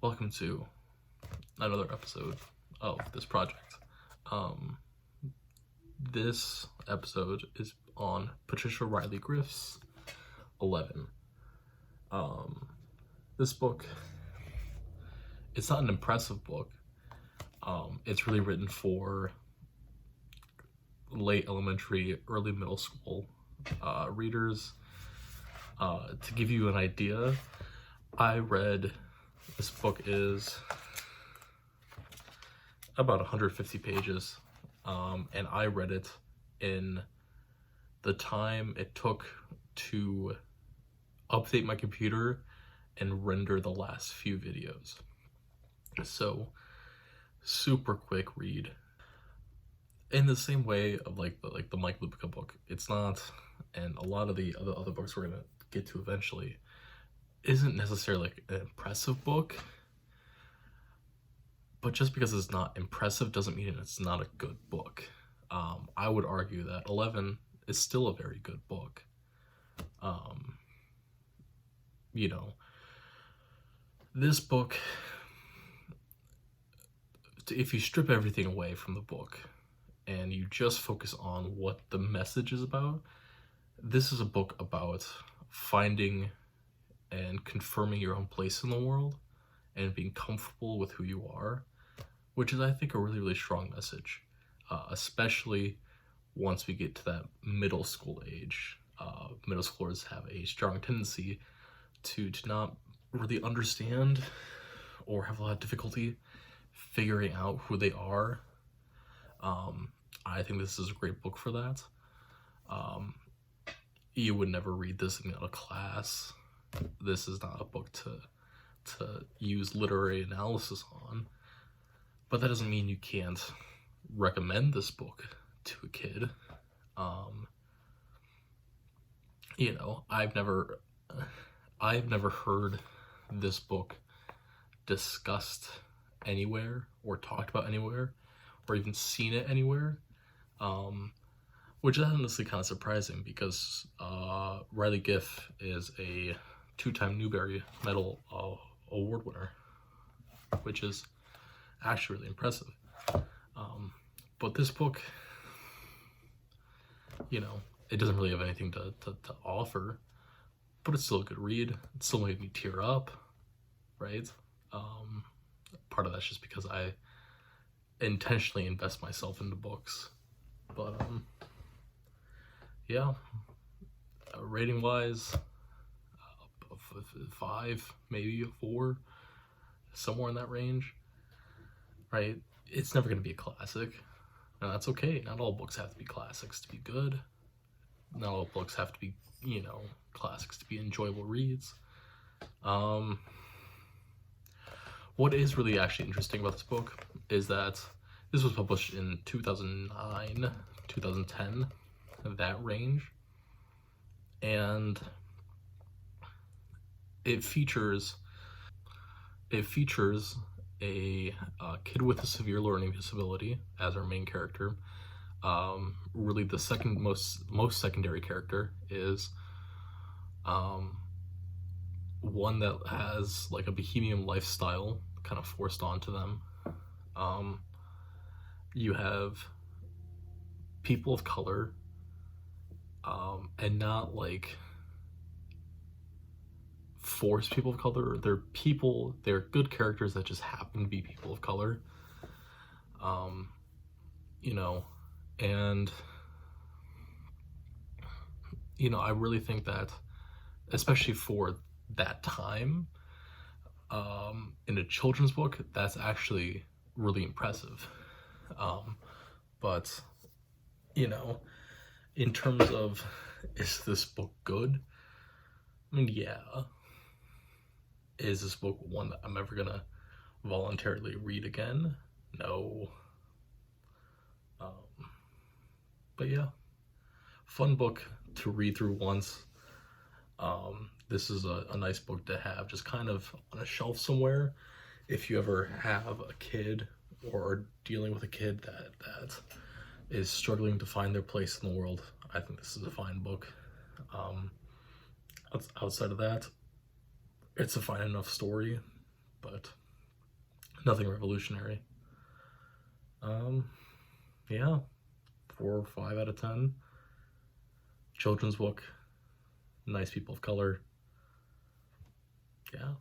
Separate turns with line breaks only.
Welcome to another episode of this project. This episode is on Patricia Reilly Giff's 11. This book, it's not an impressive book. It's really written for late elementary, early middle school readers. To give you an idea, this book is about 150 pages, and I read it in the time it took to update my computer and render the last few videos. So, super quick read. In the same way of the Mike Lupica book, it's not, and a lot of the other books we're gonna get to eventually, isn't necessarily an impressive book, but just because it's not impressive doesn't mean it's not a good book. I would argue that 11 is still a very good book. This book, if you strip everything away from the book and you just focus on what the message is about, this is a book about finding and confirming your own place in the world and being comfortable with who you are, which is, I think, a really, really strong message, especially once we get to that middle school age. Middle schoolers have a strong tendency to not really understand or have a lot of difficulty figuring out who they are. I think this is a great book for that. You would never read this in a class. This is not a book to use literary analysis on, but that doesn't mean you can't recommend this book to a kid. I've never heard this book discussed anywhere or talked about anywhere or even seen it anywhere, which is honestly kind of surprising because Reilly Giff is a 2-time Newbery Medal award winner, which is actually really impressive. But this book, it doesn't really have anything to offer, but it's still a good read. It still made me tear up, right? Part of that's just because I intentionally invest myself into books. But rating wise, 5, maybe a 4, somewhere in that range, right? It's never going to be a classic, and that's okay. Not all books have to be classics to be good. Not all books have to be, classics to be enjoyable reads. What is really actually interesting about this book is that this was published in 2009, 2010, that range, and it features a kid with a severe learning disability as our main character. Really, the second most secondary character is one that has like a bohemian lifestyle kind of forced onto them. You have people of color, and not like forced people of color. They're good characters that just happen to be people of color. And I really think that, especially for that time, in a children's book, that's actually really impressive. But in terms of, is this book good? I mean, yeah. Is this book one that I'm ever gonna voluntarily read again? No. But yeah, fun book to read through once. This is a nice book to have just kind of on a shelf somewhere if you ever have a kid or are dealing with a kid that is struggling to find their place in the world. I think this is a fine book. Outside of that, it's a fine enough story, but Nothing revolutionary. Yeah, 4 or 5 out of 10. Children's book, nice people of color. Yeah.